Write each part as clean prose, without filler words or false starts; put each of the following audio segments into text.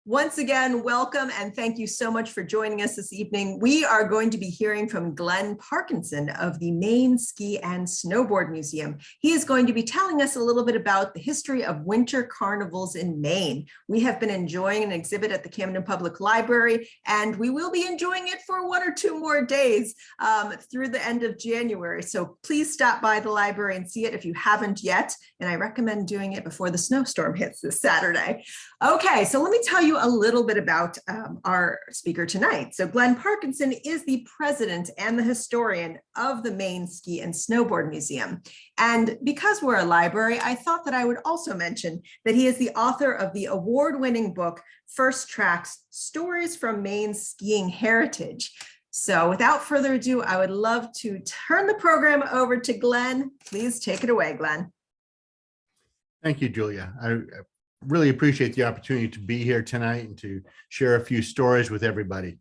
Once again, welcome and thank you so much for joining us this evening. We are going to be hearing from Glenn Parkinson of the Maine Ski and Snowboard Museum. He is going to be telling us a little bit about the history of winter carnivals in Maine. We have been enjoying an exhibit at the Camden Public Library, and we will be enjoying it for 1 or 2 more days through the end of January. So please stop by the library and see it if you haven't yet. And I recommend doing it before the snowstorm hits this Saturday. Okay, so let me tell you a little bit about our speaker tonight. So Glenn Parkinson is the president and the historian of the Maine Ski and Snowboard Museum. And because we're a library, I thought that I would also mention that he is the author of the award-winning book, First Tracks: Stories from Maine's Skiing Heritage. So without further ado, I would love to turn the program over to Glenn. Please take it away, Glenn. Thank you, Julia. I really appreciate the opportunity to be here tonight and to share a few stories with everybody.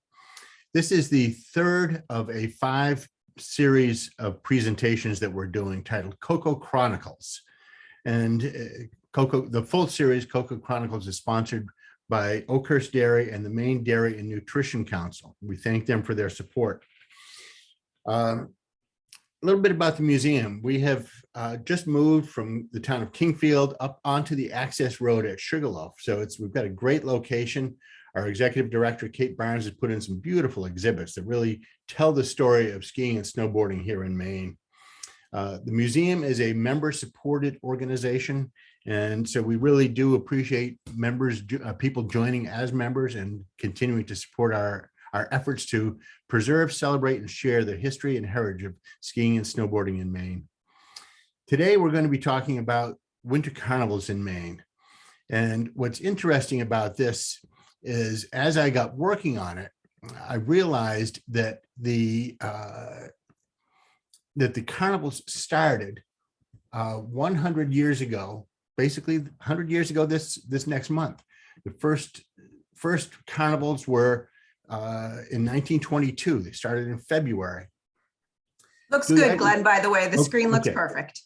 This is the third of a 5 series of presentations that we're doing titled Cocoa Chronicles. And the full series, Cocoa Chronicles, is sponsored by Oakhurst Dairy and the Maine Dairy and Nutrition Council. We thank them for their support. A little bit about the museum. We have just moved from the town of Kingfield up onto the access road at Sugarloaf. So we've got a great location. Our executive director, Kate Barnes, has put in some beautiful exhibits that really tell the story of skiing and snowboarding here in Maine. The museum is a member-supported organization, and so we really do appreciate members, people joining as members and continuing to support our efforts to preserve, celebrate, and share the history and heritage of skiing and snowboarding in Maine. Today, we're going to be talking about winter carnivals in Maine. And what's interesting about this is, as I got working on it, I realized that the carnivals started 100 years ago, basically 100 years ago this next month. The first carnivals were in 1922. They started in February. Looks good, Glenn, by the way. The screen looks perfect.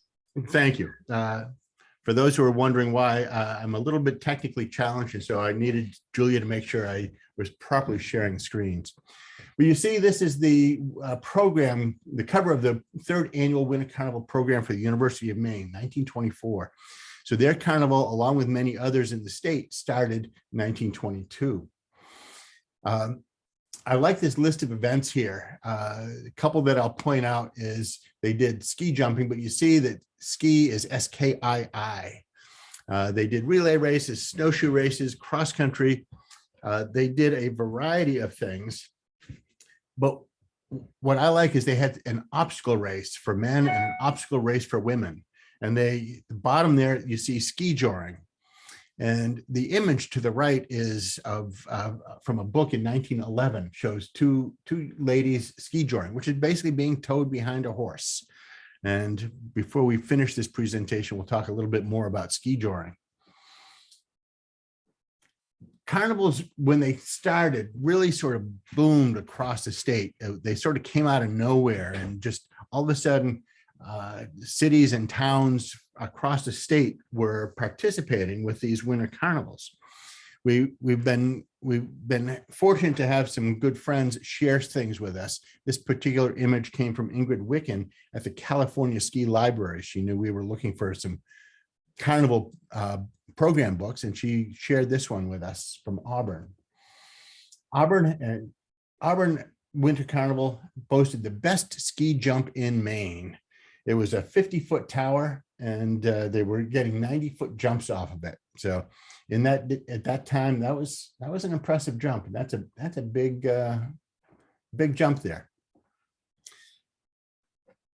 Thank you. For those who are wondering why, I'm a little bit technically challenged, and so I needed Julia to make sure I was properly sharing screens. But you see, this is the program, the cover of the 3rd annual Winter Carnival program for the University of Maine, 1924. So their carnival, along with many others in the state, started in 1922. I like this list of events here. A couple that I'll point out is they did ski jumping, but you see that ski is S-K-I-I. They did relay races, snowshoe races, cross country. They did a variety of things. But what I like is they had an obstacle race for men and an obstacle race for women. And the bottom there, you see ski joring. And the image to the right is from a book in 1911, shows two ladies ski joring, which is basically being towed behind a horse. And before we finish this presentation, we'll talk a little bit more about ski joring. Carnivals, when they started, really sort of boomed across the state. They sort of came out of nowhere, and just all of a sudden, cities and towns across the state were participating with these winter carnivals. We've been fortunate to have some good friends share things with us. This particular image came from Ingrid Wicken at the California Ski Library. She knew we were looking for some carnival program books, and she shared this one with us from Auburn. Auburn Winter Carnival boasted the best ski jump in Maine. It was a 50-foot tower, and they were getting 90-foot jumps off of it. So at that time, that was an impressive jump. And that's a big jump there.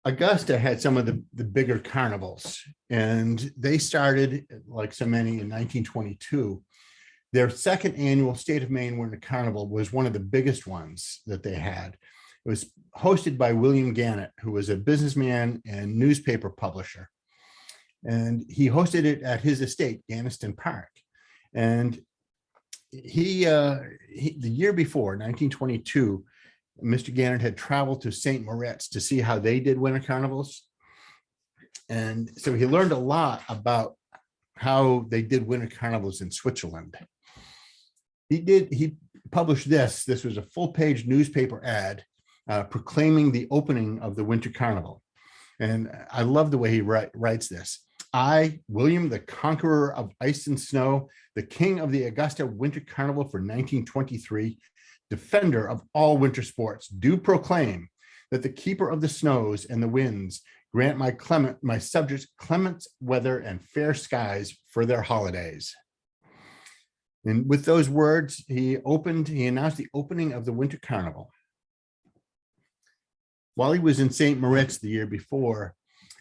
Augusta had some of the bigger carnivals, and they started, like so many, in 1922. Their 2nd annual State of Maine Winter Carnival was one of the biggest ones that they had. It was hosted by William Gannett, who was a businessman and newspaper publisher. And he hosted it at his estate, Ganniston Park. And the year before, 1922, Mr. Gannett had traveled to St. Moritz to see how they did winter carnivals. And so he learned a lot about how they did winter carnivals in Switzerland. He published this. This was a full-page newspaper ad proclaiming the opening of the Winter Carnival. And I love the way he writes this. I, William, the conqueror of ice and snow, the king of the Augusta Winter Carnival for 1923, defender of all winter sports, do proclaim that the keeper of the snows and the winds grant my subjects clement weather and fair skies for their holidays. And with those words, he announced the opening of the Winter Carnival. While he was in St. Moritz the year before,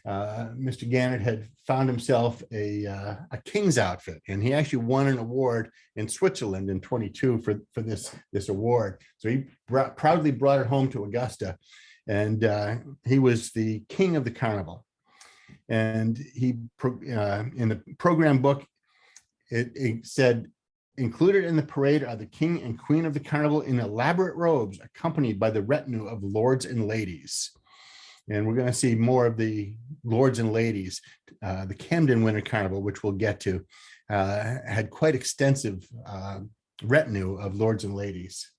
Mr. Gannett had found himself a king's outfit, and he actually won an award in Switzerland in 22 for this award. So he proudly brought it home to Augusta, and he was the king of the carnival. And he in the program book, it said, included in the parade are the king and queen of the carnival in elaborate robes, accompanied by the retinue of lords and ladies. And we're going to see more of the lords and ladies. The Camden Winter Carnival, which we'll get to, had quite extensive retinue of lords and ladies.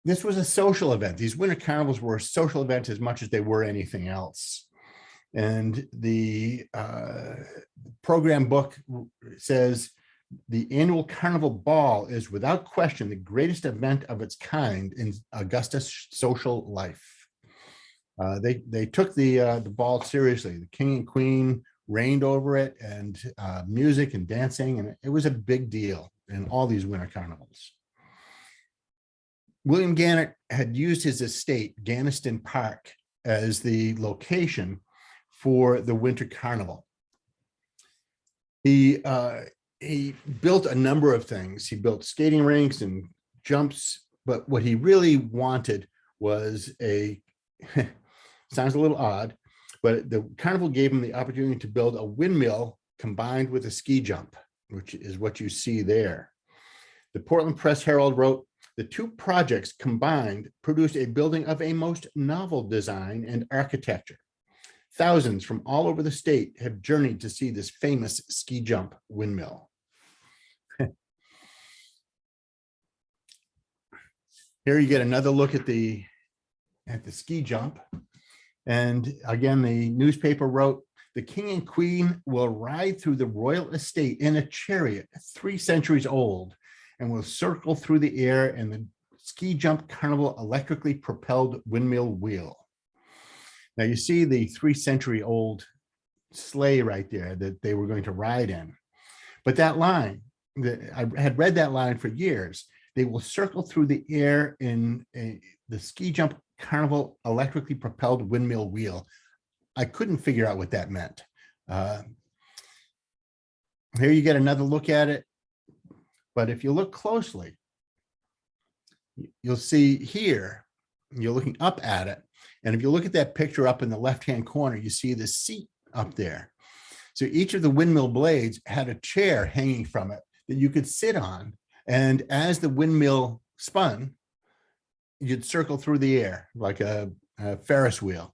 This was a social event. These winter carnivals were a social event as much as they were anything else. And the program book says the annual Carnival Ball is without question the greatest event of its kind in Augusta's social life. They took the ball seriously. The king and queen reigned over it, and music and dancing, and it was a big deal in all these winter carnivals. William Gannett had used his estate, Gannett Park, as the location for the Winter Carnival. He built a number of things. He built skating rinks and jumps, but what he really wanted was sounds a little odd, but the carnival gave him the opportunity to build a windmill combined with a ski jump, which is what you see there. The Portland Press Herald wrote, the two projects combined produced a building of a most novel design and architecture. Thousands from all over the state have journeyed to see this famous ski jump windmill. Here you get another look at the ski jump. And again, the newspaper wrote, the king and queen will ride through the royal estate in a chariot 3 centuries old and will circle through the air in the ski jump carnival electrically propelled windmill wheel. Now you see the 3-century-old sleigh right there that they were going to ride in. But that line, I had read that line for years. They will circle through the air in the ski jump carnival electrically propelled windmill wheel. I couldn't figure out what that meant. Here you get another look at it. But if you look closely, you'll see here, you're looking up at it. And if you look at that picture up in the left-hand corner, you see the seat up there. So each of the windmill blades had a chair hanging from it that you could sit on. And as the windmill spun, you'd circle through the air like a Ferris wheel.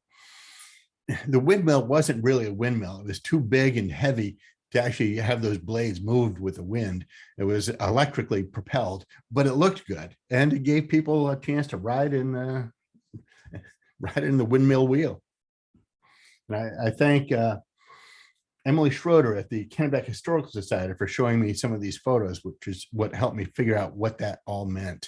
The windmill wasn't really a windmill. It was too big and heavy to actually have those blades moved with the wind. It was electrically propelled, but it looked good. And it gave people a chance to ride in the windmill wheel. And I thank Emily Schroeder at the Kennebec Historical Society for showing me some of these photos, which is what helped me figure out what that all meant.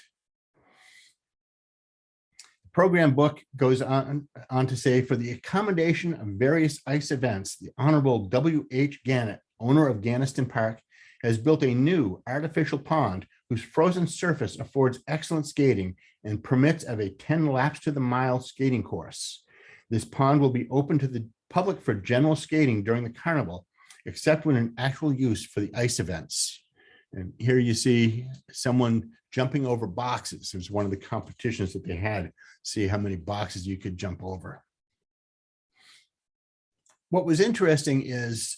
The program book goes on to say, for the accommodation of various ice events, the Honorable W.H. Gannett, owner of Gannett Park, has built a new artificial pond whose frozen surface affords excellent skating and permits of a 10 laps to the mile skating course. This pond will be open to the public for general skating during the carnival, except when in actual use for the ice events. And here you see someone jumping over boxes. It was one of the competitions that they had, see how many boxes you could jump over. What was interesting is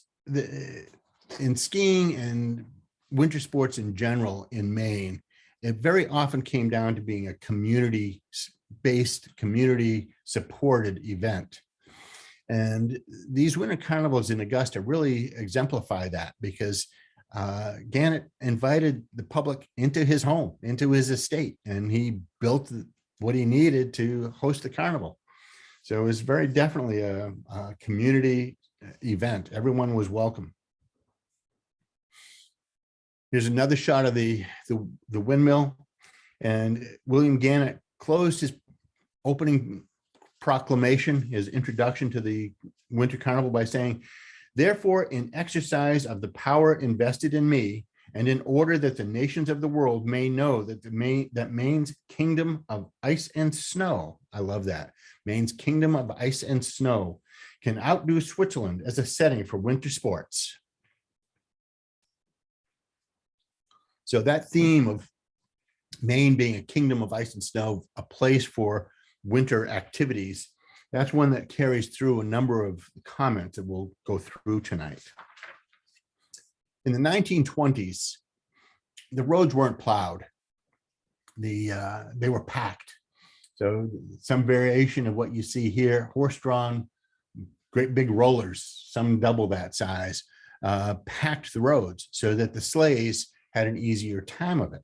in skiing and winter sports in general in Maine, it very often came down to being a community-based, community-supported event. And these winter carnivals in Augusta really exemplify that, because Gannett invited the public into his home, into his estate, and he built what he needed to host the carnival. So it was very definitely a community event. Everyone was welcome. Here's another shot of the windmill, and William Gannett closed his opening proclamation, his introduction to the Winter Carnival, by saying, "Therefore, in exercise of the power invested in me, and in order that the nations of the world may know that Maine's kingdom of ice and snow," I love that, Maine's kingdom of ice and snow, "can outdo Switzerland as a setting for winter sports." So that theme of Maine being a kingdom of ice and snow, a place for winter activities, that's one that carries through a number of comments that we'll go through tonight. In the 1920s, the roads weren't plowed. They were packed. So some variation of what you see here, horse-drawn, great big rollers, some double that size, packed the roads so that the sleighs had an easier time of it.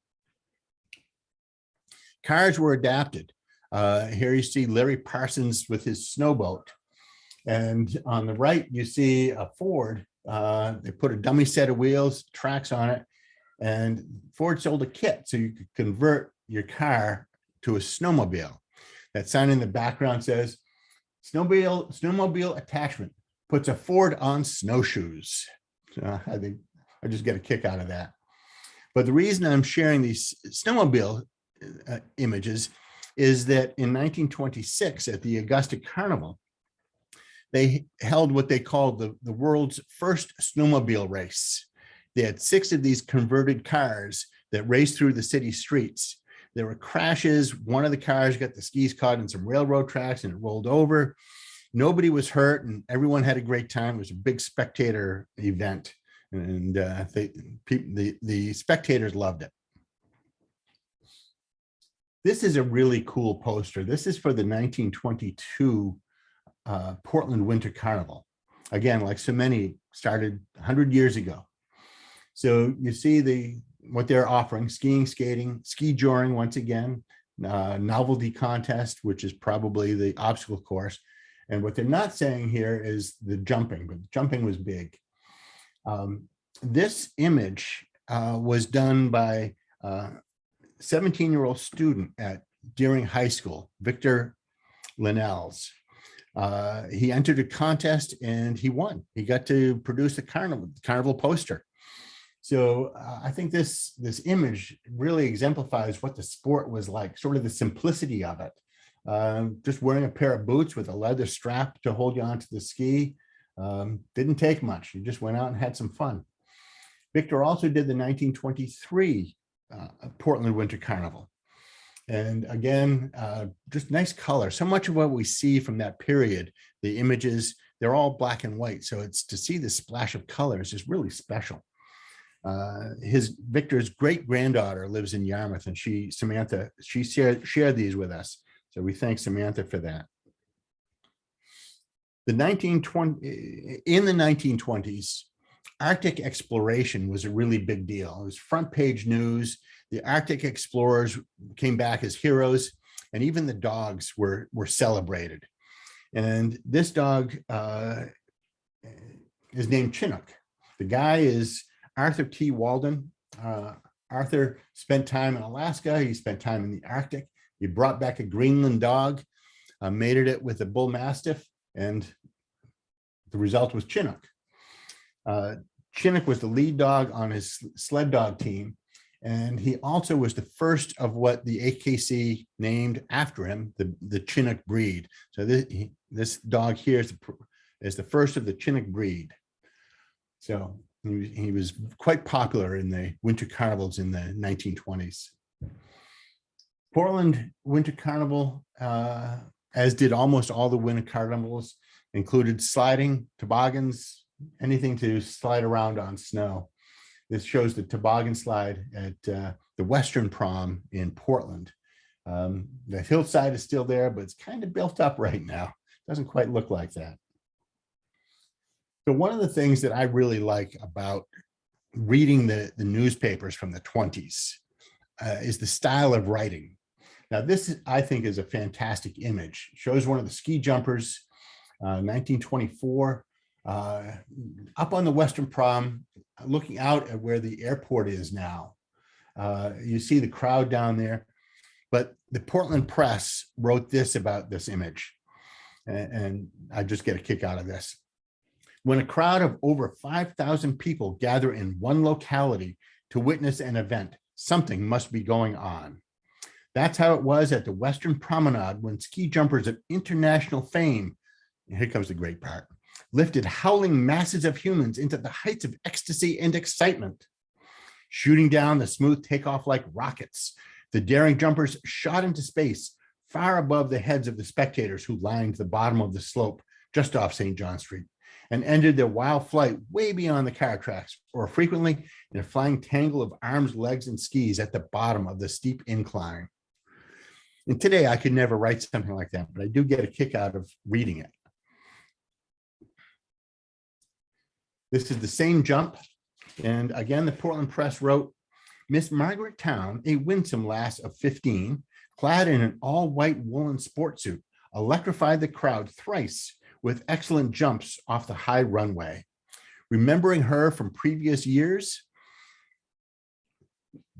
Cars were adapted. Here you see Larry Parsons with his snowboat. And on the right, you see a Ford. They put a dummy set of wheels, tracks on it, and Ford sold a kit so you could convert your car to a snowmobile. That sign in the background says, snowmobile attachment puts a Ford on snowshoes. So I think I just get a kick out of that. But the reason I'm sharing these snowmobile images is that in 1926 at the Augusta Carnival, they held what they called the world's first snowmobile race. They had 6 of these converted cars that raced through the city streets. There were crashes. One of the cars got the skis caught in some railroad tracks and it rolled over. Nobody was hurt and everyone had a great time. It was a big spectator event, and the spectators loved it. This is a really cool poster. This is for the 1922 Portland Winter Carnival. Again, like so many, started 100 years ago. So you see what they're offering: skiing, skating, ski joring, once again, novelty contest, which is probably the obstacle course. And what they're not saying here is the jumping, but jumping was big. This image was done by 17-year-old student at Deering High School, Victor Linnells. He entered a contest and he won. He got to produce a carnival poster. So I think this image really exemplifies what the sport was like, sort of the simplicity of it. Just wearing a pair of boots with a leather strap to hold you onto the ski. Didn't take much. You just went out and had some fun. Victor also did the 1923 Portland Winter Carnival. And again, just nice color. So much of what we see from that period, the images, they're all black and white. So it's to see the splash of colors is really special. Victor's great granddaughter lives in Yarmouth, and Samantha shared these with us. So we thank Samantha for that. In the 1920s, Arctic exploration was a really big deal. It was front page news. The Arctic explorers came back as heroes, and even the dogs were celebrated. And this dog is named Chinook. The guy is Arthur T. Walden. Arthur spent time in Alaska. He spent time in the Arctic. He brought back a Greenland dog, mated it with a bull mastiff, and the result was Chinook. Chinook was the lead dog on his sled dog team, and he also was the first of what the AKC named after him, the Chinook breed. So this dog here is the first of the Chinook breed. So he was quite popular in the winter carnivals in the 1920s. Portland Winter Carnival, as did almost all the winter carnivals, included sliding, toboggans, anything to slide around on snow. This shows the toboggan slide at the Western Prom in Portland. The hillside is still there, but it's kind of built up right now. Doesn't quite look like that. So one of the things that I really like about reading the newspapers from the 20s, is the style of writing. Now, this is, I think, is a fantastic image. It shows one of the ski jumpers, 1924, up on the Western Prom, looking out at where the airport is now. You see the crowd down there, but the Portland Press wrote this about this image, and I just get a kick out of this. When a crowd of over 5,000 people gather in one locality to witness an event, something must be going on. That's how it was at the Western Promenade when ski jumpers of international fame, and here comes the great part, lifted howling masses of humans into the heights of ecstasy and excitement. Shooting down the smooth takeoff like rockets, the daring jumpers shot into space far above the heads of the spectators who lined the bottom of the slope just off St. John Street, and ended their wild flight way beyond the car tracks, or frequently in a flying tangle of arms, legs, and skis at the bottom of the steep incline. And today I could never write something like that, but I do get a kick out of reading it. This is the same jump. And again, the Portland Press wrote, Miss Margaret Town, a winsome lass of 15, clad in an all-white woolen sport suit, electrified the crowd thrice with excellent jumps off the high runway. Remembering her from previous years,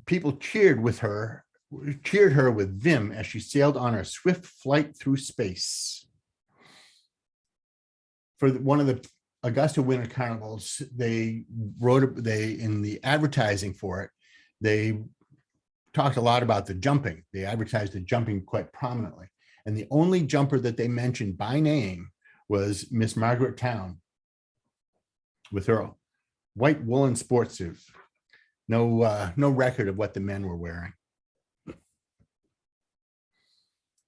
people cheered her with vim as she sailed on her swift flight through space. For one of the Augusta Winter Carnivals, in the advertising for it, they talked a lot about the jumping. They advertised the jumping quite prominently. And the only jumper that they mentioned by name was Miss Margaret Town with her white woolen sports suit. No record of what the men were wearing.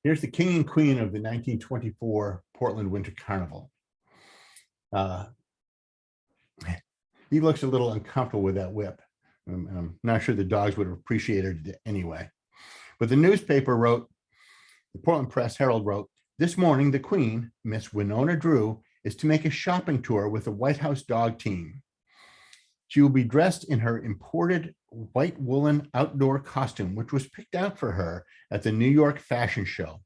Here's the king and queen of the 1924 Portland Winter Carnival. He looks a little uncomfortable with that whip. I'm not sure the dogs would have appreciated it anyway. But the newspaper wrote, the Portland Press Herald wrote, this morning, the Queen, Miss Winona Drew, is to make a shopping tour with the White House dog team. She will be dressed in her imported white woolen outdoor costume, which was picked out for her at the New York Fashion Show.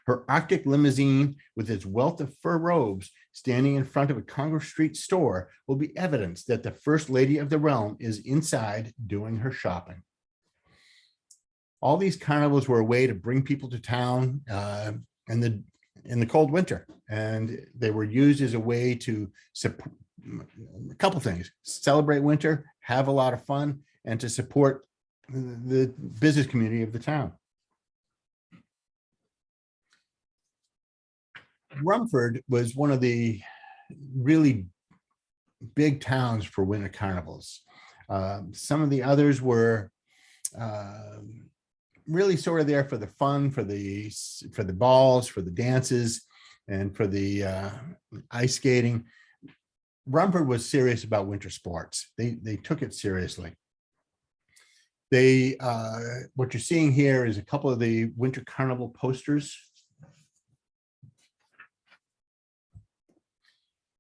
Her Arctic limousine with its wealth of fur robes standing in front of a Congress Street store will be evidence that the First Lady of the realm is inside doing her shopping. All these carnivals were a way to bring people to town in the cold winter, and they were used as a way to support a couple things: celebrate winter, have a lot of fun, and to support the business community of the town. Rumford was one of the really big towns for winter carnivals. Some of the others were really sort of there for the fun, for the balls, for the dances, and for the ice skating. Rumford was serious about winter sports. They took it seriously. What you're seeing here is a couple of the winter carnival posters.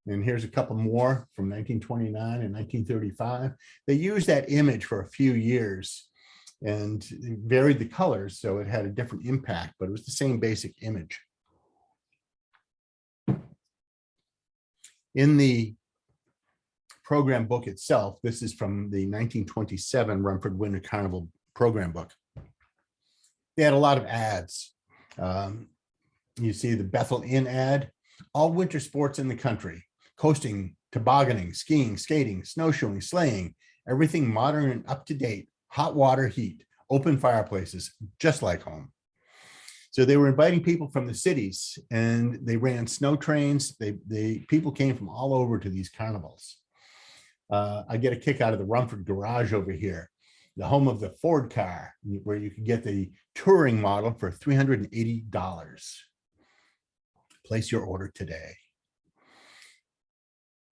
And here's a couple more from 1929 and 1935. They used that image for a few years and varied the colors, so it had a different impact, but it was the same basic image. In the program book itself, this is from the 1927 Rumford Winter Carnival program book. They had a lot of ads. You see the Bethel Inn ad, all winter sports in the country: coasting, tobogganing, skiing, skating, snowshoeing, sleighing, everything modern and up to date, hot water heat, open fireplaces, just like home. So they were inviting people from the cities, and they ran snow trains. People came from all over to these carnivals. I get a kick out of the Rumford Garage over here, the home of the Ford car, where you could get the touring model for $380. Place your order today.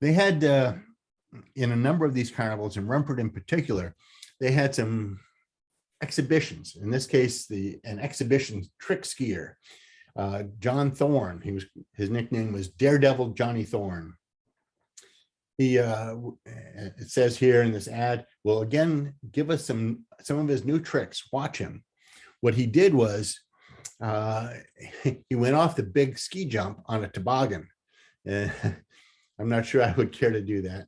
They had, in a number of these carnivals, in Rumford in particular, they had some exhibitions. In this case, an exhibition trick skier, John Thorne. His nickname was Daredevil Johnny Thorne. it says here in this ad, will again give us some of his new tricks. Watch him. What he did was he went off the big ski jump on a toboggan. I'm not sure I would care to do that.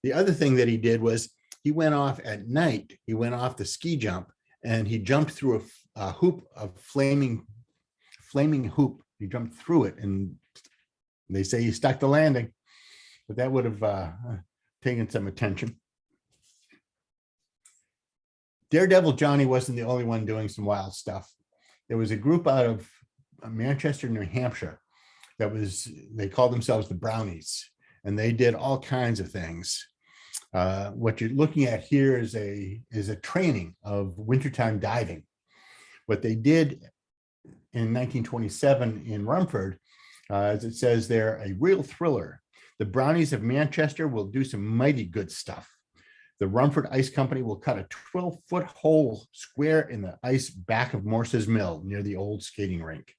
The other thing that he did was he went off at night. He went off the ski jump and he jumped through a hoop of flaming hoop. He jumped through it, and they say he stuck the landing, but that would have taken some attention. Daredevil Johnny wasn't the only one doing some wild stuff. There was a group out of Manchester, New Hampshire, they called themselves the Brownies, and they did all kinds of things. What you're looking at here is a training of wintertime diving. What they did in 1927 in Rumford, as it says there, a real thriller. The Brownies of Manchester will do some mighty good stuff. The Rumford Ice Company will cut a 12-foot hole square in the ice back of Morse's Mill near the old skating rink.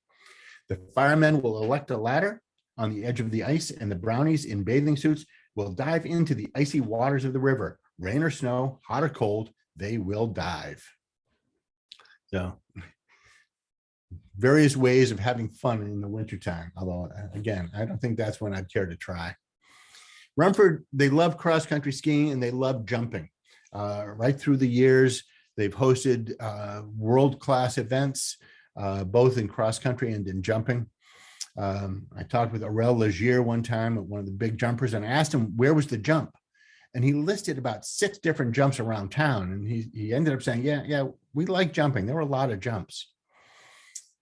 The firemen will erect a ladder on the edge of the ice, and the Brownies in bathing suits will dive into the icy waters of the river. Rain or snow, hot or cold, they will dive. So, various ways of having fun in the wintertime. Although, again, I don't think that's one I'd care to try. Rumford, they love cross-country skiing and they love jumping. Right through the years, they've hosted world-class events, both in cross-country and in jumping. I talked with Aurel Legier one time, one of the big jumpers, and I asked him, where was the jump? And he listed about 6 different jumps around town. And he ended up saying, yeah, we like jumping. There were a lot of jumps.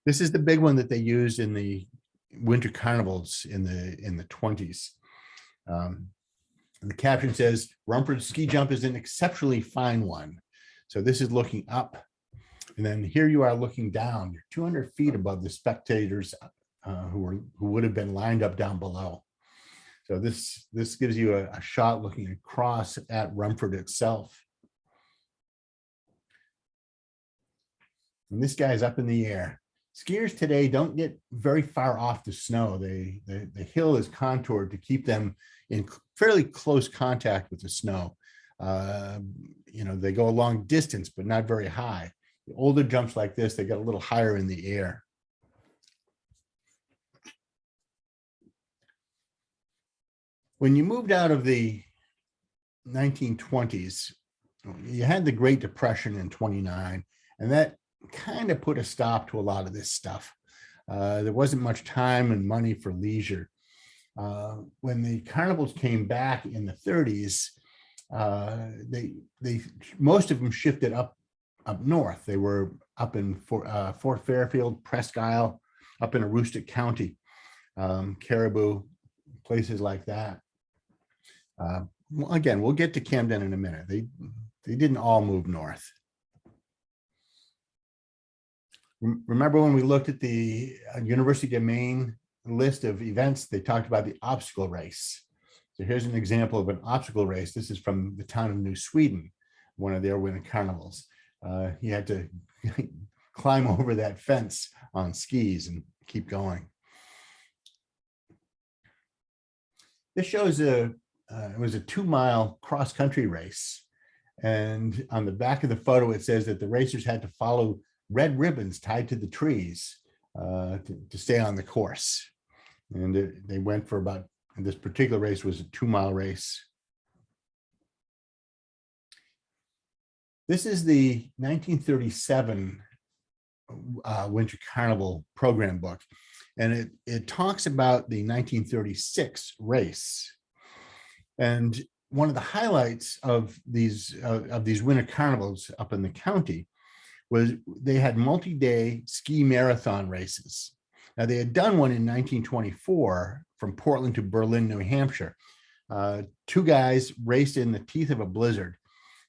This is the big one that they used in the winter carnivals in the 20s. And the caption says, Rumford Ski Jump is an exceptionally fine one. So this is looking up. And then here you are looking down. You're 200 feet above the spectators who would have been lined up down below. So this gives you a shot looking across at Rumford itself. And this guy's up in the air. Skiers today don't get very far off the snow. The hill is contoured to keep them in fairly close contact with the snow. They go a long distance, but not very high. The older jumps like this, they get a little higher in the air. When you moved out of the 1920s, you had the Great Depression in 29, and that kind of put a stop to a lot of this stuff. There wasn't much time and money for leisure. When the carnivals came back in the 30s, most of them shifted up north. They were up in Fort Fairfield, Presque Isle, up in Aroostook County, Caribou, places like that. Again, we'll get to Camden in a minute. They didn't all move north. Remember when we looked at the University of Maine list of events, they talked about the obstacle race. So here's an example of an obstacle race. This is from the town of New Sweden, one of their winter carnivals. He had to climb over that fence on skis and keep going. This shows it was a 2-mile cross-country race. And on the back of the photo, it says that the racers had to follow red ribbons tied to the trees to stay on the course. And they went for about, this particular race was a 2-mile race. This is the 1937 Winter Carnival program book. And it talks about the 1936 race. And one of the highlights of these winter carnivals up in the county was they had multi-day ski marathon races. Now they had done one in 1924 from Portland to Berlin, New Hampshire. 2 guys raced in the teeth of a blizzard.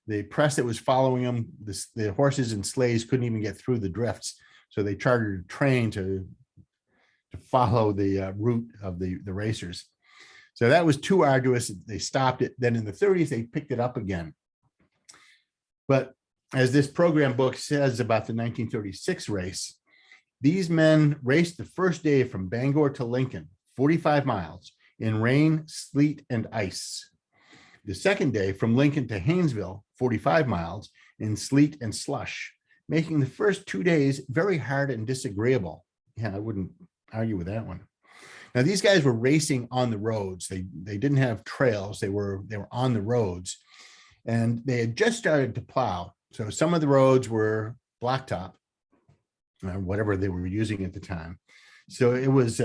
The press that was following them, the horses and sleighs couldn't even get through the drifts. So they chartered a train to follow the route of the racers. So that was too arduous. They stopped it. Then in the 30s, they picked it up again. But as this program book says about the 1936 race, these men raced the first day from Bangor to Lincoln, 45 miles, in rain, sleet, and ice. The second day from Lincoln to Haynesville, 45 miles in sleet and slush, making the first 2 days very hard and disagreeable. Yeah, I wouldn't argue with that one. Now, these guys were racing on the roads. They didn't have trails. They were on the roads, and they had just started to plow. So some of the roads were blacktop, whatever they were using at the time. So it was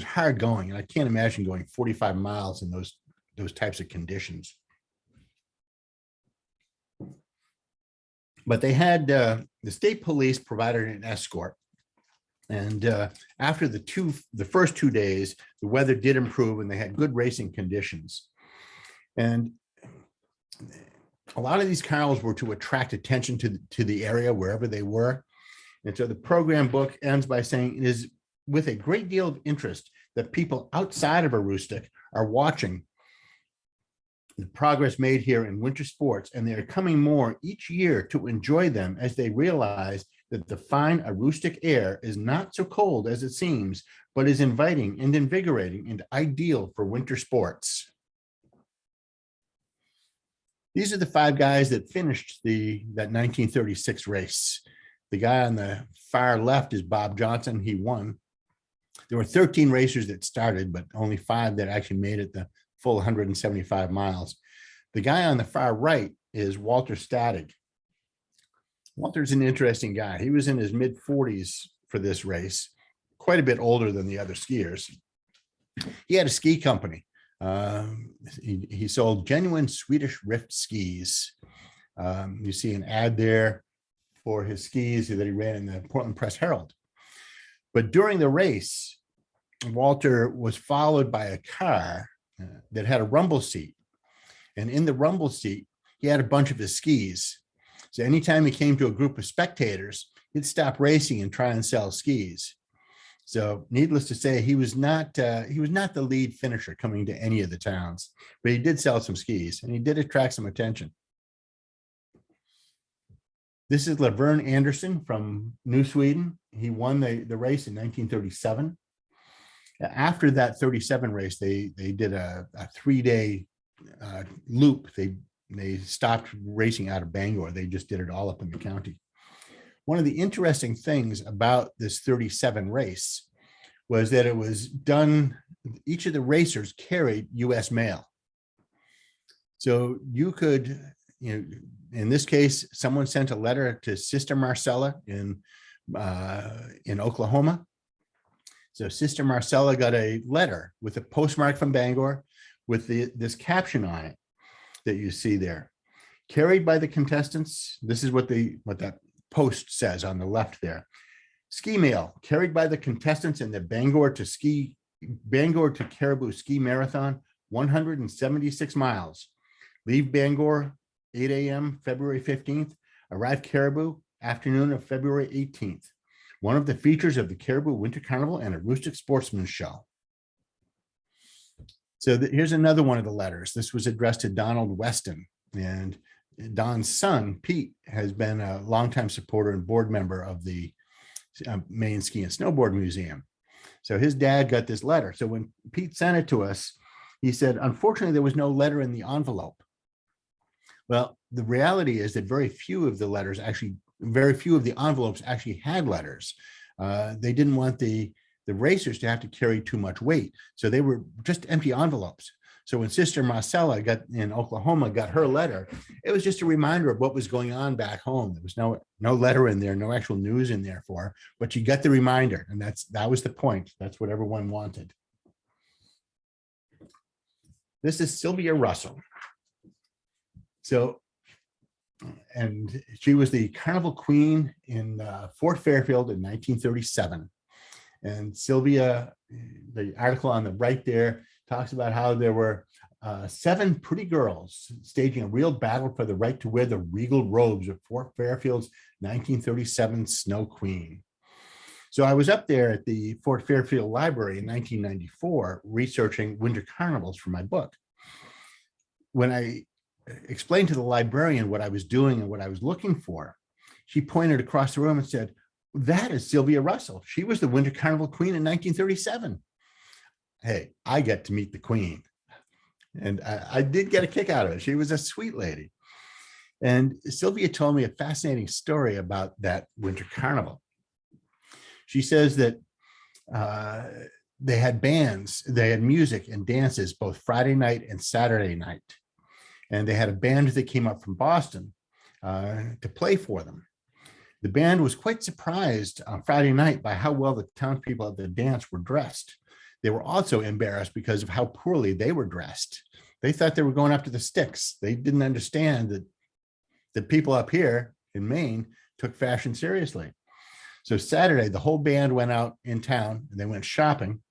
hard going, and I can't imagine going 45 miles in those types of conditions. But they had the state police provided an escort. And after the first 2 days, the weather did improve and they had good racing conditions. And a lot of these carnivals were to attract attention to the area wherever they were. And so the program book ends by saying, it is with a great deal of interest that people outside of Aroostook are watching the progress made here in winter sports, and they are coming more each year to enjoy them as they realize that the fine Aroostook air is not so cold as it seems, but is inviting and invigorating and ideal for winter sports. These are the 5 guys that finished that 1936 race. The guy on the far left is Bob Johnson. He won. There were 13 racers that started, but only 5 that actually made it the full 175 miles. The guy on the far right is Walter Stadig. Walter's an interesting guy. He was in his mid-40s for this race, quite a bit older than the other skiers. He had a ski company. He sold genuine Swedish Rift skis. You see an ad there for his skis that he ran in the Portland Press Herald. But during the race, Walter was followed by a car that had a rumble seat. And in the rumble seat, he had a bunch of his skis. So anytime he came to a group of spectators, he'd stop racing and try and sell skis. So needless to say, he was not the lead finisher coming to any of the towns, but he did sell some skis and he did attract some attention. This is Laverne Anderson from New Sweden. He won the race in 1937. After that 37 race, they did a 3-day loop. They stopped racing out of Bangor. They just did it all up in the county. One of the interesting things about this 37 race was that it was done, each of the racers carried US mail. So you could, in this case, someone sent a letter to Sister Marcella in Oklahoma. So Sister Marcella got a letter with a postmark from Bangor with this caption on it that you see there. Carried by the contestants, this is what that post says on the left there. Ski mail carried by the contestants in the Bangor to Caribou Ski Marathon, 176 miles. Leave Bangor 8 a.m. February 15th. Arrive Caribou afternoon of February 18th. One of the features of the Caribou Winter Carnival and Aroostook Sportsman's Show. So here's another one of the letters. This was addressed to Donald Weston, and Don's son, Pete, has been a longtime supporter and board member of the Maine Ski and Snowboard Museum. So his dad got this letter. So when Pete sent it to us, he said, unfortunately, there was no letter in the envelope. Well, the reality is that very few of the envelopes actually had letters. They didn't want the racers to have to carry too much weight. So they were just empty envelopes. So when Sister Marcella in Oklahoma got her letter, it was just a reminder of what was going on back home. There was no letter in there, no actual news in there for her, but you got the reminder, and that was the point. That's what everyone wanted. This is Sylvia Russell. So, and she was the Carnival Queen in Fort Fairfield in 1937. And Sylvia, the article on the right there, talks about how there were 7 pretty girls staging a real battle for the right to wear the regal robes of Fort Fairfield's 1937 Snow Queen. So I was up there at the Fort Fairfield Library in 1994 researching winter carnivals for my book. When I explained to the librarian what I was doing and what I was looking for, she pointed across the room and said, that is Sylvia Russell. She was the Winter Carnival Queen in 1937. Hey, I get to meet the Queen. And I did get a kick out of it. She was a sweet lady. And Sylvia told me a fascinating story about that winter carnival. She says that they had bands, they had music and dances both Friday night and Saturday night. And they had a band that came up from Boston to play for them. The band was quite surprised on Friday night by how well the townspeople at the dance were dressed. They were also embarrassed because of how poorly they were dressed. They thought they were going up to the sticks. They didn't understand that the people up here in Maine took fashion seriously. So Saturday, the whole band went out in town and they went shopping.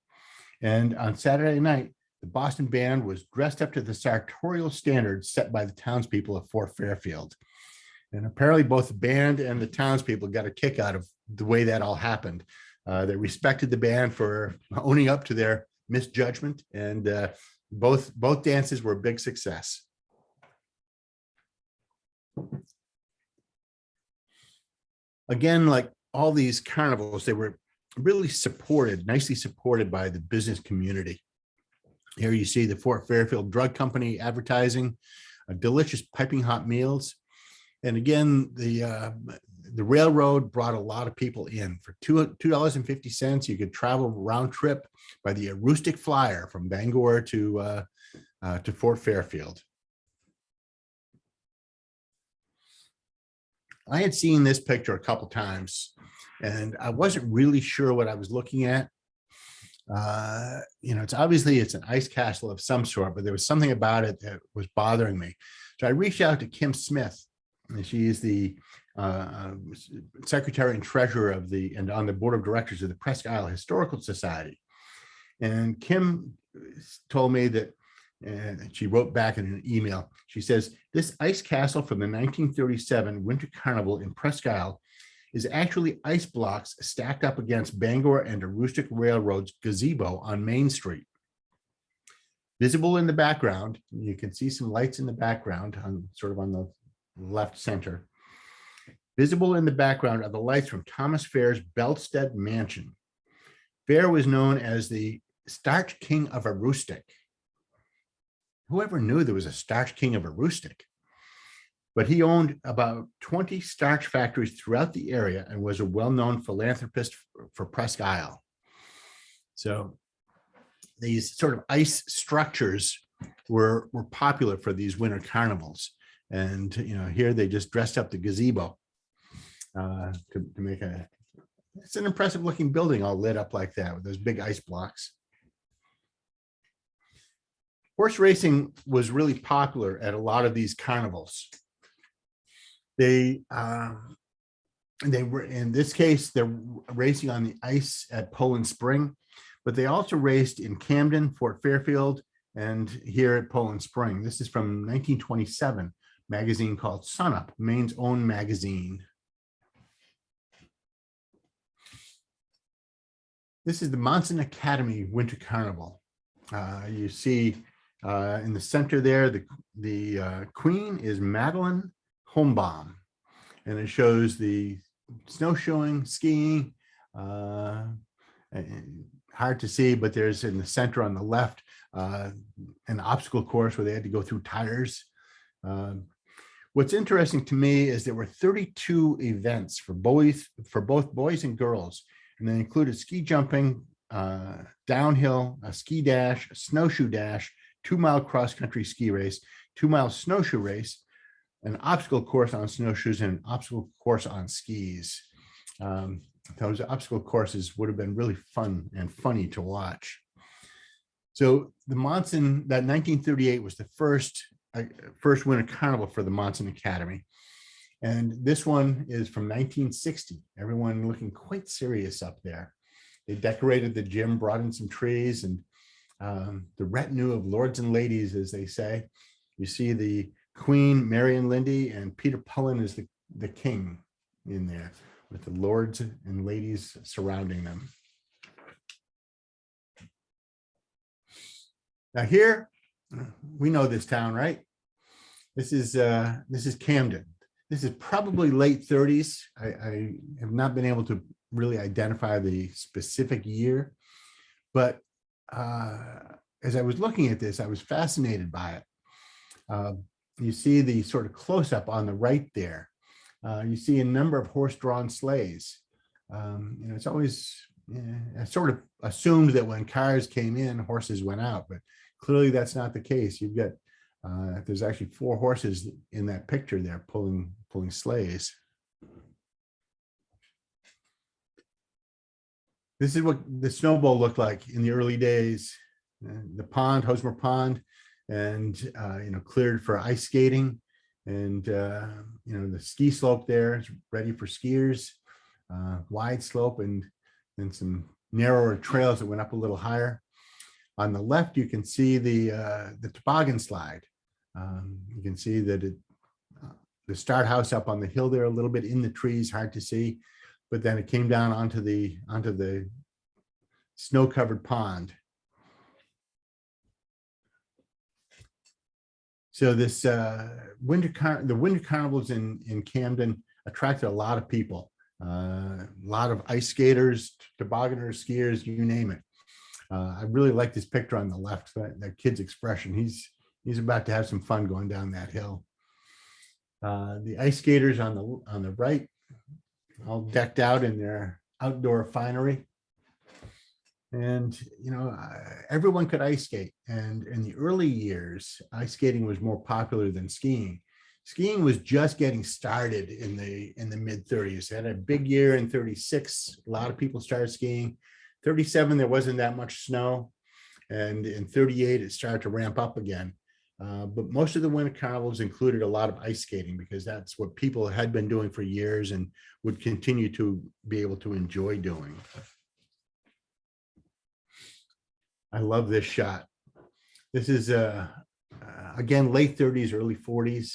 And on Saturday night, the Boston band was dressed up to the sartorial standards set by the townspeople of Fort Fairfield. And apparently both the band and the townspeople got a kick out of the way that all happened. They respected the band for owning up to their misjudgment, and both dances were a big success. Again, like all these carnivals, they were really supported, nicely supported by the business community. Here you see the Fort Fairfield Drug Company advertising delicious piping hot meals. And again, the railroad brought a lot of people in. For $2.50, you could travel round trip by the Aroostook Flyer from Bangor to Fort Fairfield. I had seen this picture a couple times, and I wasn't really sure what I was looking at. It's obviously it's an ice castle of some sort, but there was something about it that was bothering me. So I reached out to Kim Smith. And she is the secretary and treasurer of and on the board of directors of the Presque Isle Historical Society. And Kim told me that, and she wrote back in an email, she says, this ice castle from the 1937 Winter Carnival in Presque Isle is actually ice blocks stacked up against Bangor and Aroostook Railroad's gazebo on Main Street. Visible in the background, you can see some lights in the background on the left center. Visible in the background are the lights from Thomas Fair's Belstead Mansion. Fair was known as the Starch King of Aroostook. Whoever knew there was a Starch King of Aroostook? But he owned about 20 starch factories throughout the area and was a well-known philanthropist for Presque Isle. So these sort of ice structures were popular for these winter carnivals. And, here they just dressed up the gazebo to make it's an impressive looking building all lit up like that with those big ice blocks. Horse racing was really popular at a lot of these carnivals. They were, in this case, they're racing on the ice at Poland Spring, but they also raced in Camden, Fort Fairfield, and here at Poland Spring. This is from 1927. Magazine called Sun Up, Maine's own magazine. This is the Monson Academy Winter Carnival. You see in the center there, the queen is Madeline Holmbaum, and it shows the snowshoeing, skiing. Hard to see, but there's in the center on the left an obstacle course where they had to go through tires. What's interesting to me is there were 32 events for both boys and girls, and they included ski jumping, downhill, a ski dash, a snowshoe dash, 2-mile cross-country ski race, 2-mile snowshoe race, an obstacle course on snowshoes, and an obstacle course on skis. Those obstacle courses would have been really fun and funny to watch. So the Monson, that 1938 was the first winter carnival for the Monson Academy. And this one is from 1960. Everyone looking quite serious up there. They decorated the gym, brought in some trees, and the retinue of lords and ladies, as they say. You see the Queen, Marion Lindy, and Peter Pullen is the king in there, with the lords and ladies surrounding them. Now here, we know this town, right? This is Camden. This is probably late 30s. I have not been able to really identify the specific year, but as I was looking at this, I was fascinated by it. You see the sort of close-up on the right there. You see a number of horse-drawn sleighs. It's always, I sort of assumed that when cars came in, horses went out, but clearly that's not the case. You've got, there's actually 4 horses in that picture there pulling sleighs. This is what the Snowbowl looked like in the early days. The pond, Hosmer Pond, and cleared for ice skating, and the ski slope there is ready for skiers. Wide slope and some narrower trails that went up a little higher. On the left, you can see the toboggan slide. You can see that the start house up on the hill there, a little bit in the trees, hard to see, but then it came down onto the snow-covered pond. So this the winter carnivals in Camden attracted a lot of people, a lot of ice skaters, tobogganers, skiers, you name it. I really like this picture on the left, that kid's expression. He's about to have some fun going down that hill. The ice skaters on the right, all decked out in their outdoor finery. And, everyone could ice skate. And in the early years, ice skating was more popular than skiing. Skiing was just getting started in the mid 30s. They had a big year in 36. A lot of people started skiing. 37, there wasn't that much snow. And in 38, it started to ramp up again. But most of the winter carnivals included a lot of ice skating because that's what people had been doing for years and would continue to be able to enjoy doing. I love this shot. This is, again, late 30s, early 40s.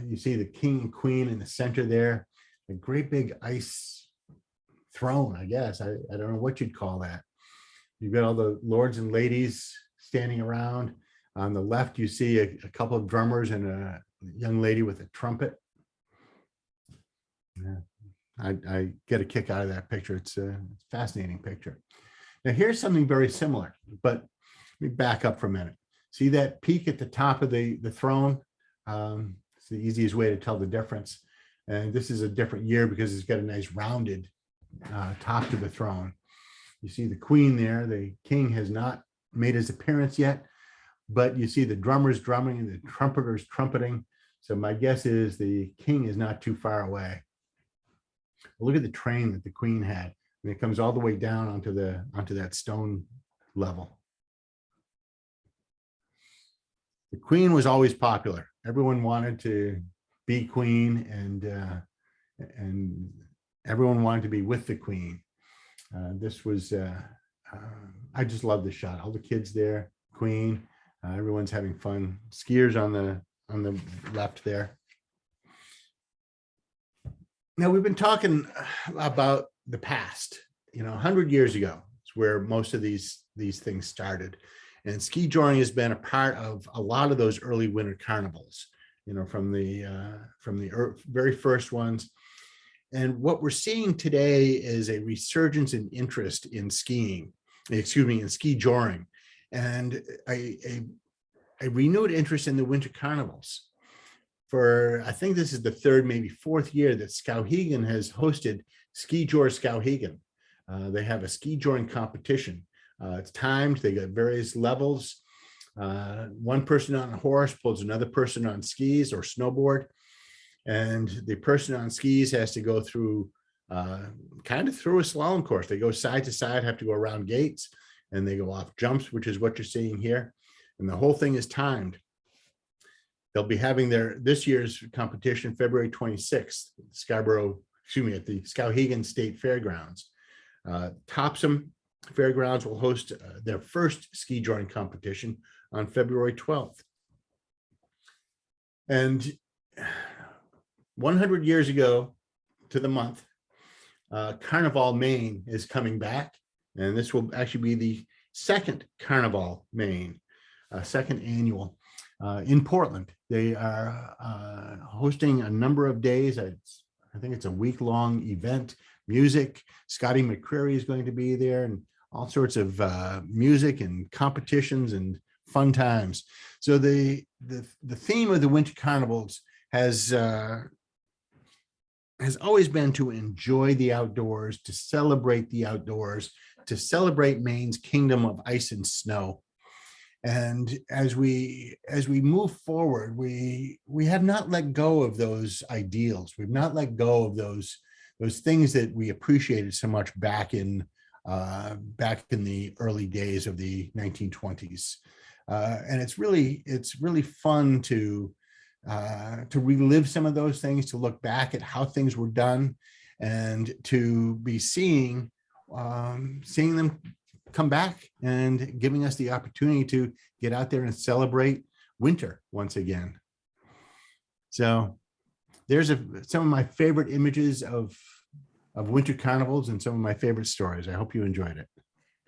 You see the king and queen in the center there, a great big ice throne, I guess. I don't know what you'd call that. You've got all the lords and ladies standing around. On the left, you see a couple of drummers and a young lady with a trumpet. Yeah, I get a kick out of that picture. It's a fascinating picture. Now here's something very similar, but let me back up for a minute. See that peak at the top of the throne? It's the easiest way to tell the difference. And this is a different year because it's got a nice rounded top to the throne. You see the queen there. The king has not made his appearance yet, but you see the drummers drumming and the trumpeters trumpeting. So my guess is the king is not too far away. Look at the train that the queen had. And it comes all the way down onto that stone level. The queen was always popular. Everyone wanted to be queen, and everyone wanted to be with the queen. This was, I just love this shot. All the kids there, queen, everyone's having fun. Skiers on the left there. Now we've been talking about the past, 100 years ago. It's where most of these things started. And ski joring has been a part of a lot of those early winter carnivals, from the very first ones. And what we're seeing today is a resurgence in interest in skiing, in ski joring, and a renewed interest in the winter carnivals. I think this is the third, maybe fourth year that Skowhegan has hosted Ski Jor Skowhegan. They have a ski joring competition. It's timed. They got various levels. One person on a horse pulls another person on skis or snowboard. And the person on skis has to go through kind of through a slalom course. They go side to side, have to go around gates, and they go off jumps, which is what you're seeing here. And the whole thing is timed. They'll be having this year's competition February 26th, at the Skowhegan State Fairgrounds. Topsom Fairgrounds will host their first ski joring competition on February 12th. And 100 years ago to the month, Carnival, Maine is coming back. And this will actually be the second Carnival, Maine, second annual in Portland. They are hosting a number of days. I think it's a week-long event. Music. Scotty McCreery is going to be there, and all sorts of music and competitions and fun times. So the theme of the Winter Carnivals has always been to enjoy the outdoors, to celebrate the outdoors, to celebrate Maine's kingdom of ice and snow. And as we move forward, we have not let go of those ideals. We've not let go of those things that we appreciated so much back in the early days of the 1920s. And it's really fun to relive some of those things, to look back at how things were done, and to be seeing them come back and giving us the opportunity to get out there and celebrate winter once again. So there's some of my favorite images of winter carnivals and some of my favorite stories. I hope you enjoyed it.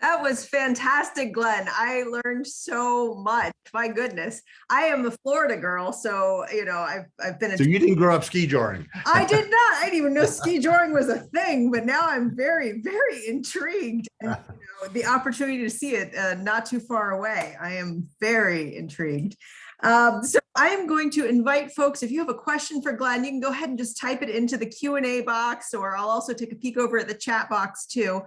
That was fantastic, Glenn. I learned so much. My goodness. I am a Florida girl, so I've been. So you didn't grow up ski joring? I did not. I didn't even know ski joring was a thing, but now I'm very, very intrigued. And the opportunity to see it not too far away. I am very intrigued. So I am going to invite folks, if you have a question for Glenn, you can go ahead and just type it into the Q&A box, or I'll also take a peek over at the chat box too.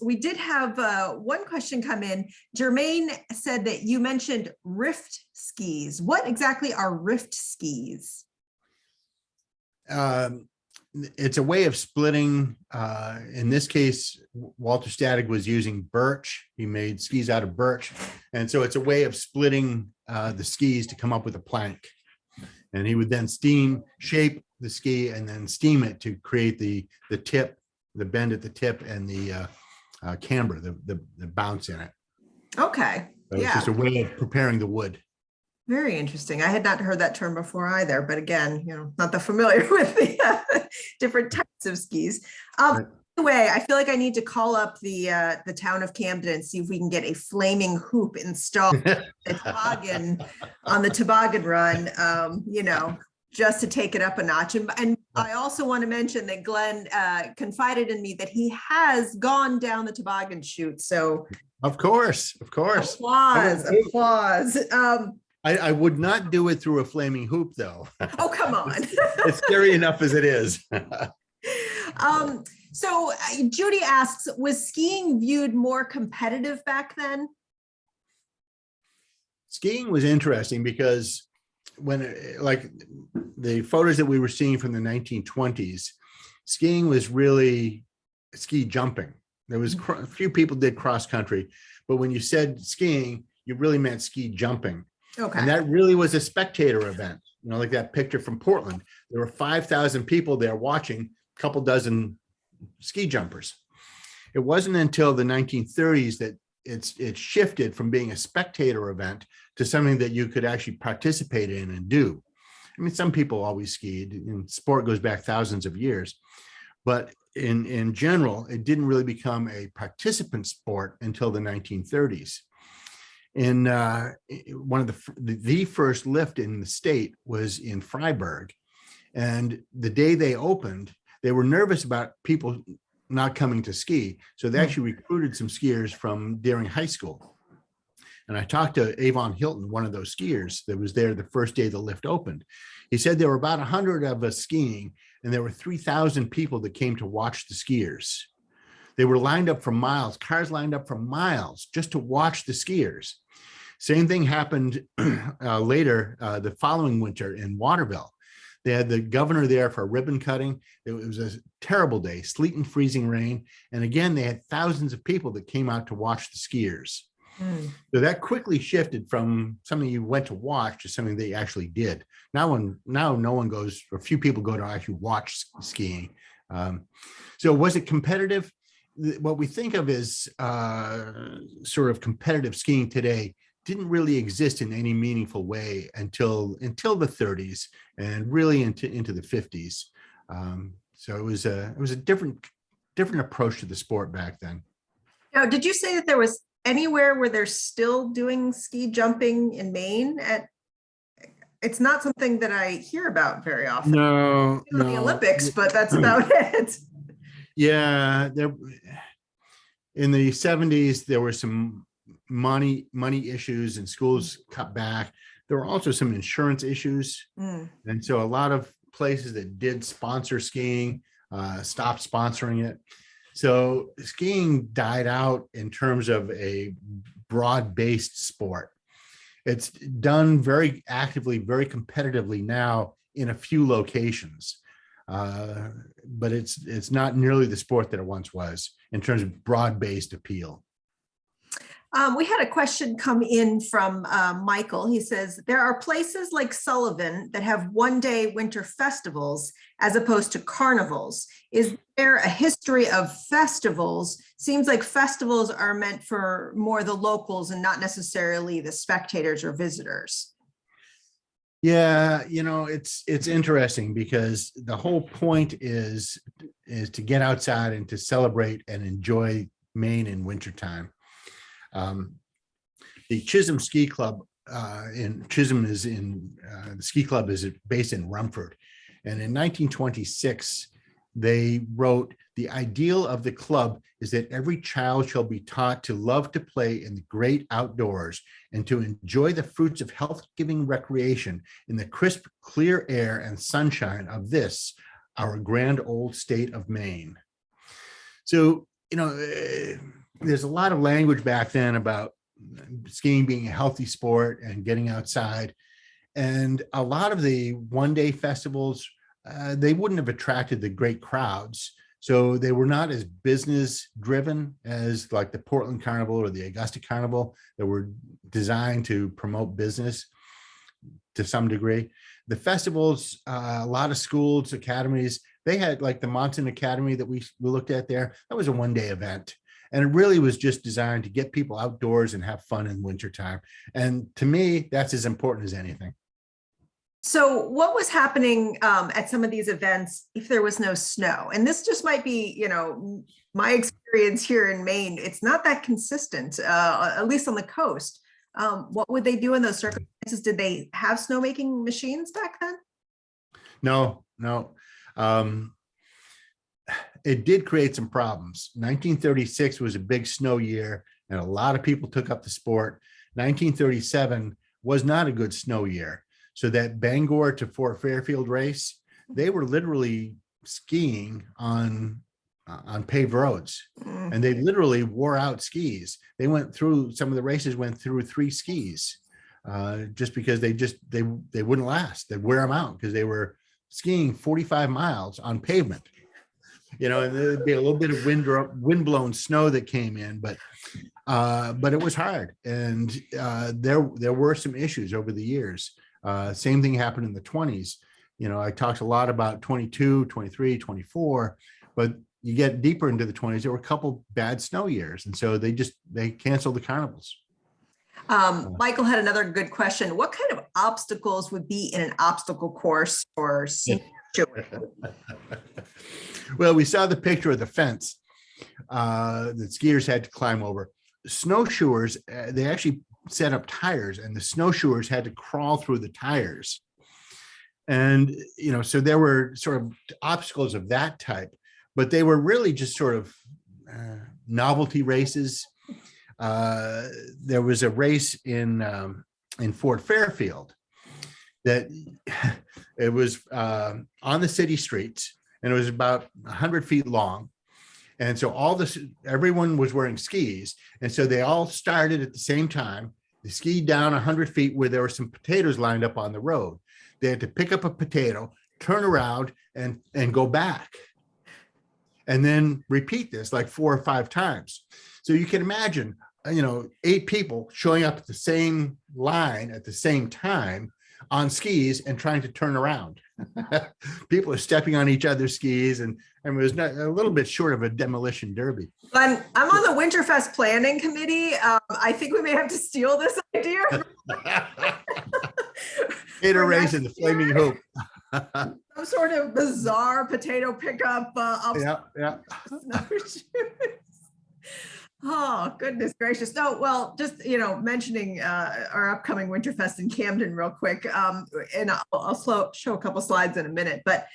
We did have one question come in. Jermaine said that you mentioned rift skis. What exactly are rift skis? It's a way of splitting. In this case, Walter Statig was using birch. He made skis out of birch. And so it's a way of splitting the skis to come up with a plank. And he would then shape the ski and then steam it to create the tip, the bend at the tip, and the camber, the bounce in it. Okay. So it's just a way of preparing the wood. Very interesting. I had not heard that term before either, but again, not that familiar with the different types of skis. By the way, I feel like I need to call up the town of Camden and see if we can get a flaming hoop installed on the toboggan run, just to take it up a notch. And I also want to mention that Glenn confided in me that he has gone down the toboggan chute. So of course. Applause. I would not do it through a flaming hoop, though. Oh, come on. It's scary enough as it is. So Judy asks, was skiing viewed more competitive back then? Skiing was interesting because like the photos that we were seeing from the 1920s, skiing was really ski jumping. There was a few people did cross country, but when you said skiing, you really meant ski jumping. Okay. And that really was a spectator event, like that picture from Portland. There were 5,000 people there watching, a couple dozen ski jumpers. It wasn't until the 1930s that it shifted from being a spectator event to something that you could actually participate in and do. I mean, some people always skied, and sport goes back thousands of years, but in general, it didn't really become a participant sport until the 1930s. In one of the first lift in the state was in Freiburg, and the day they opened, they were nervous about people not coming to ski, so they actually recruited some skiers from Deering High School. And I talked to Avon Hilton, one of those skiers that was there the first day the lift opened. He said there were about 100 of us skiing, and there were 3,000 people that came to watch the skiers. They were lined up for miles, cars lined up for miles just to watch the skiers. Same thing happened later, the following winter in Waterville. They had the governor there for ribbon cutting. It was a terrible day, sleet and freezing rain. And again, they had thousands of people that came out to watch the skiers. So that quickly shifted from something you went to watch to something they actually did. Now no one goes, or few people go to actually watch skiing. So was it competitive? What we think of as sort of competitive skiing today didn't really exist in any meaningful way until the 30s and really into the 50s. So it was a different approach to the sport back then. Now, did you say that there was anywhere where they're still doing ski jumping in Maine? It's not something that I hear about very often. No, the Olympics, but that's about it. Yeah, in the 70s, there were some money issues and schools cut back. There were also some insurance issues. And so a lot of places that did sponsor skiing stopped sponsoring it. So skiing died out in terms of a broad-based sport. It's done very actively, very competitively now in a few locations. But it's not nearly the sport that it once was in terms of broad-based appeal. We had a question come in from Michael. He says, there are places like Sullivan that have one-day winter festivals as opposed to carnivals. Is there a history of festivals? Seems like festivals are meant for more the locals and not necessarily the spectators or visitors. Yeah, it's interesting because the whole point is to get outside and to celebrate and enjoy Maine in wintertime. The Chisholm Ski Club in Chisholm is in the ski club is based in Rumford, and in 1926 they wrote, "The ideal of the club is that every child shall be taught to love to play in the great outdoors and to enjoy the fruits of health-giving recreation in the crisp, clear air and sunshine of this, our grand old state of Maine." So, there's a lot of language back then about skiing being a healthy sport and getting outside. And a lot of the one-day festivals, they wouldn't have attracted the great crowds. So they were not as business driven as like the Portland Carnival or the Augusta Carnival that were designed to promote business to some degree. The festivals, a lot of schools, academies, they had like the Monson Academy that we looked at there. That was a one-day event. And it really was just designed to get people outdoors and have fun in wintertime. And to me, that's as important as anything. So what was happening at some of these events if there was no snow? And this just might be, my experience here in Maine. It's not that consistent, at least on the coast. What would they do in those circumstances? Did they have snowmaking machines back then? No. It did create some problems. 1936 was a big snow year, and a lot of people took up the sport. 1937 was not a good snow year. So that Bangor to Fort Fairfield race, they were literally skiing on paved roads, and they literally wore out skis. They went through, some of the races went through 3 skis just because they wouldn't last. They'd wear them out because they were skiing 45 miles on pavement. And there'd be a little bit of wind-blown snow that came in, but it was hard. And there were some issues over the years. Same thing happened in the 20s. I talked a lot about 22, 23, 24, but you get deeper into the 20s, there were a couple bad snow years. And so they canceled the carnivals. Michael had another good question. What kind of obstacles would be in an obstacle course or Well, we saw the picture of the fence that skiers had to climb over. Snowshoers, they actually set up tires, and the snowshoers had to crawl through the tires. And, so there were sort of obstacles of that type, but they were really just sort of novelty races. There was a race in Fort Fairfield that it was on the city streets, and it was about 100 feet long. And so everyone was wearing skis. And so they all started at the same time. They skied down 100 feet where there were some potatoes lined up on the road. They had to pick up a potato, turn around and go back. And then repeat this like 4 or 5 times. So you can imagine, 8 people showing up at the same line at the same time on skis and trying to turn around. People are stepping on each other's skis, and it was a little bit short of a demolition derby. I'm on the Winterfest planning committee. I think we may have to steal this idea. Potato race in the flaming hoop. Some sort of bizarre potato pickup. Yeah. Oh, goodness gracious. No, well, just, mentioning our upcoming Winterfest in Camden real quick. And I'll show a couple slides in a minute, but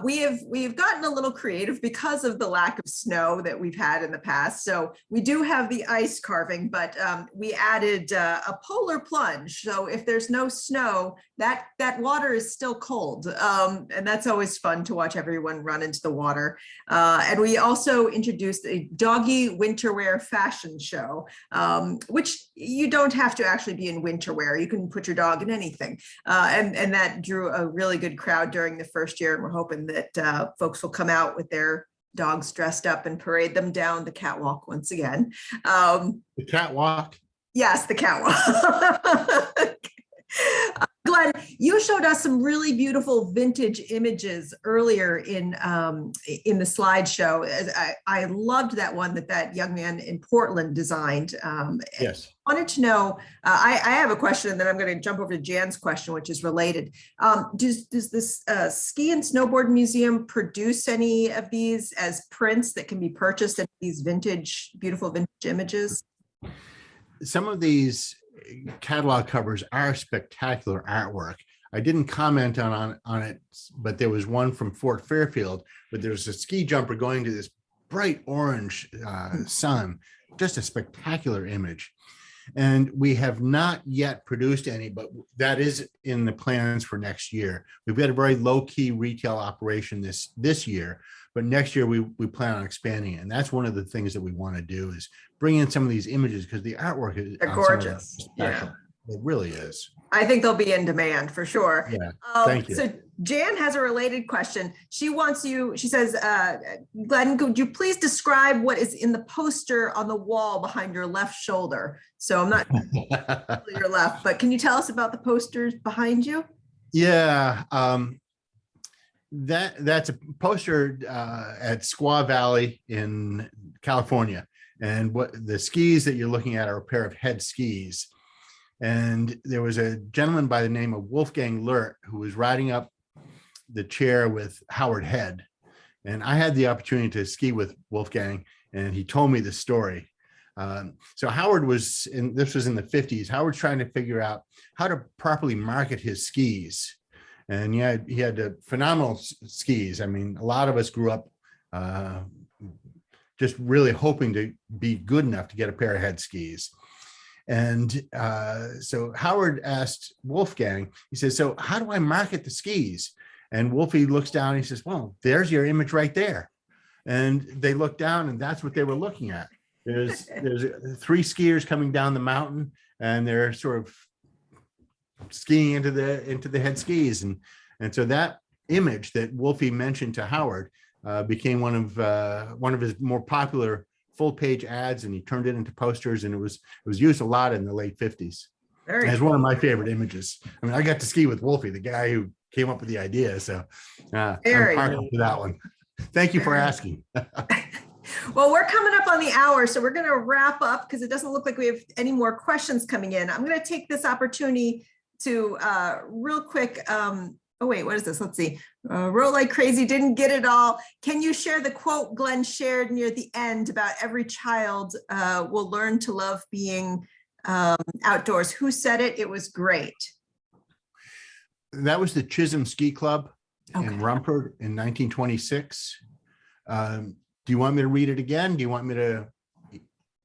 we've gotten a little creative because of the lack of snow that we've had in the past. So we do have the ice carving, but we added a polar plunge. So if there's no snow, that water is still cold. And that's always fun to watch everyone run into the water. And we also introduced a doggy winter wear fashion show, which you don't have to actually be in winter wear. You can put your dog in anything. And that drew a really good crowd during the first year. And we're hoping that folks will come out with their dogs dressed up and parade them down the catwalk once again. The catwalk? Yes, the catwalk. Glenn, you showed us some really beautiful vintage images earlier in the slideshow. I loved that one that young man in Portland designed. Yes. I wanted to know, I have a question, and then I'm going to jump over to Jan's question, which is related. Does this Ski and Snowboard Museum produce any of these as prints that can be purchased in these beautiful vintage images? Some of these catalog covers are spectacular artwork. I didn't comment on it, but there was one from Fort Fairfield, but there's a ski jumper going to this bright orange sun, just a spectacular image. And we have not yet produced any, but that is in the plans for next year. We've got a very low-key retail operation this year, but next year we plan on expanding it. And that's one of the things that we want to do is bring in some of these images, because the artwork is gorgeous. special. Yeah. It really is. I think they'll be in demand for sure. Yeah, thank you. So Jan has a related question. She says, Glenn, could you please describe what is in the poster on the wall behind your left shoulder? So I'm not your left, but can you tell us about the posters behind you? Yeah, that's a poster at Squaw Valley in California. And what the skis that you're looking at are a pair of head skis. And there was a gentleman by the name of Wolfgang Lurt who was riding up the chair with Howard Head. And I had the opportunity to ski with Wolfgang, and he told me the story. So Howard this was in the 50s. Howard's trying to figure out how to properly market his skis. And he had phenomenal skis. I mean, a lot of us grew up just really hoping to be good enough to get a pair of head skis. And so Howard asked Wolfgang, he says, so how do I market the skis? And Wolfie looks down and he says, well, there's your image right there. And they look down, and that's what they were looking at. There's 3 skiers coming down the mountain, and they're sort of skiing into the head skis. And so that image that Wolfie mentioned to Howard became one of his more popular full-page ads, and he turned it into posters, and it was used a lot in the late 50s. It's one of my favorite images. I mean, I got to ski with Wolfie, the guy who came up with the idea. So I'm parked up to that one. Thank you for asking. Well, we're coming up on the hour, so we're going to wrap up because it doesn't look like we have any more questions coming in. I'm going to take this opportunity to real quick. Oh, wait, what is this? Let's see. Roll like crazy, didn't get it all. Can you share the quote Glenn shared near the end about every child will learn to love being outdoors? Who said it? It was great. That was the Chisholm Ski Club in Rumford in 1926. Do you want me to read it again? Do you want me to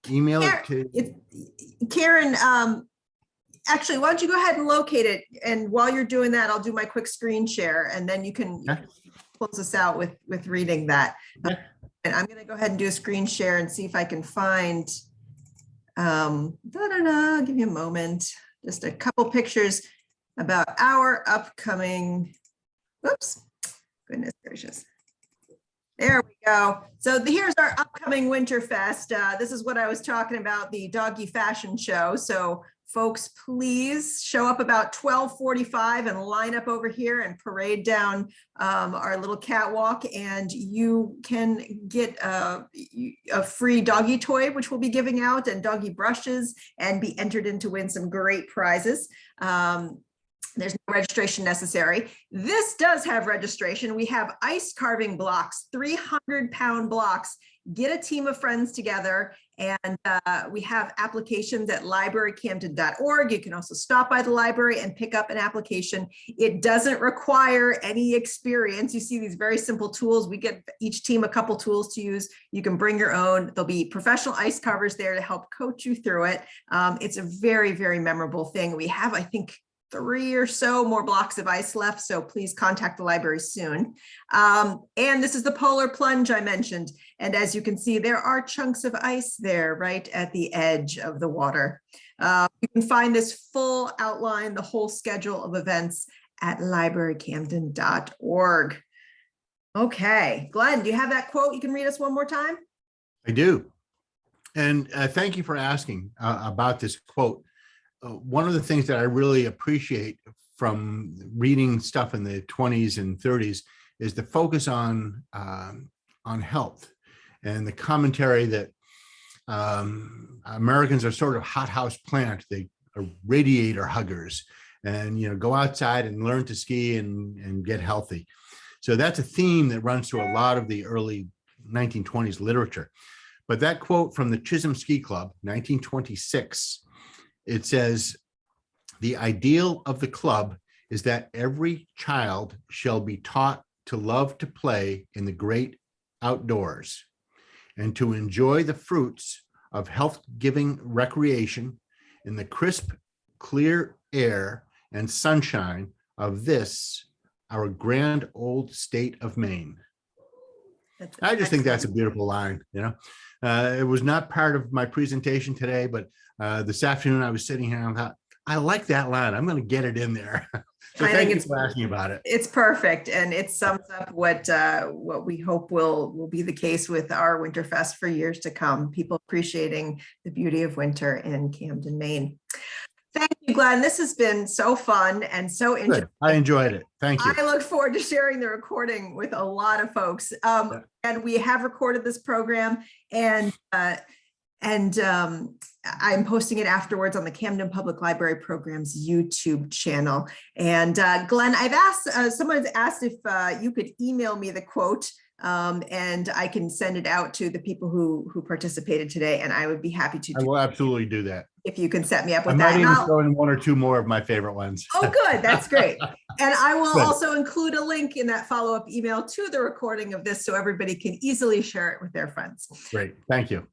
email it to Karen? Actually, why don't you go ahead and locate it? And while you're doing that, I'll do my quick screen share, and then you can close us out with reading that. And I'm going to go ahead and do a screen share and see if I can find, give me a moment, just a couple pictures about our upcoming, whoops, goodness gracious. There we go. So here's our upcoming Winterfest. This is what I was talking about, the Doggy fashion show. So folks, please show up about 12:45 and line up over here and parade down our little catwalk, and you can get a free doggy toy, which we'll be giving out, and doggy brushes, and be entered in to win some great prizes. There's no registration necessary. This does have registration. We have ice carving blocks, 300-pound blocks. Get a team of friends together, and we have applications at librarycamden.org. You can also stop by the library and pick up an application. It doesn't require any experience. You see these very simple tools. We get each team a couple tools to use. You can bring your own. There'll be professional ice carvers there to help coach you through it. It's a very, very memorable thing. We have, I think, 3 or so more blocks of ice left, so please contact the library soon. And this is the polar plunge I mentioned. And as you can see, there are chunks of ice there right at the edge of the water. You can find this full outline, the whole schedule of events at librarycamden.org. Okay, Glenn, do you have that quote? You can read us one more time? I do. And thank you for asking about this quote. One of the things that I really appreciate from reading stuff in the 20s and 30s is the focus on health and the commentary that Americans are sort of hothouse plant. They are radiator huggers, and go outside and learn to ski and get healthy. So that's a theme that runs through a lot of the early 1920s literature. But that quote from the Chisholm Ski Club, 1926. It says, "The ideal of the club is that every child shall be taught to love to play in the great outdoors and to enjoy the fruits of health-giving recreation in the crisp, clear air and sunshine of this, our grand old state of Maine." I just think that's a beautiful line. It was not part of my presentation today, but this afternoon I was sitting here and I thought, I like that line. I'm going to get it in there. So thank you for asking about it. It's perfect, and it sums up what we hope will be the case with our Winterfest for years to come. People appreciating the beauty of winter in Camden, Maine. Thank you, Glenn. This has been so fun and so interesting. Good. I enjoyed it. Thank you. I look forward to sharing the recording with a lot of folks. And we have recorded this program, and I'm posting it afterwards on the Camden Public Library program's YouTube channel. And Glenn, I've asked, someone's asked if you could email me the quote, and I can send it out to the people who participated today, and I would be happy to. I will absolutely do that. If you can set me up with I that. might even throw in 1 or 2 more of my favorite ones. Oh, good. That's great. And I will also include a link in that follow-up email to the recording of this so everybody can easily share it with their friends. Great. Thank you.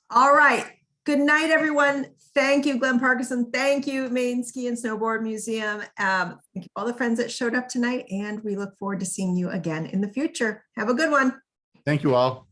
All right. Good night, everyone. Thank you, Glenn Parkinson. Thank you, Maine Ski and Snowboard Museum. Thank you all the friends that showed up tonight, and we look forward to seeing you again in the future. Have a good one. Thank you all.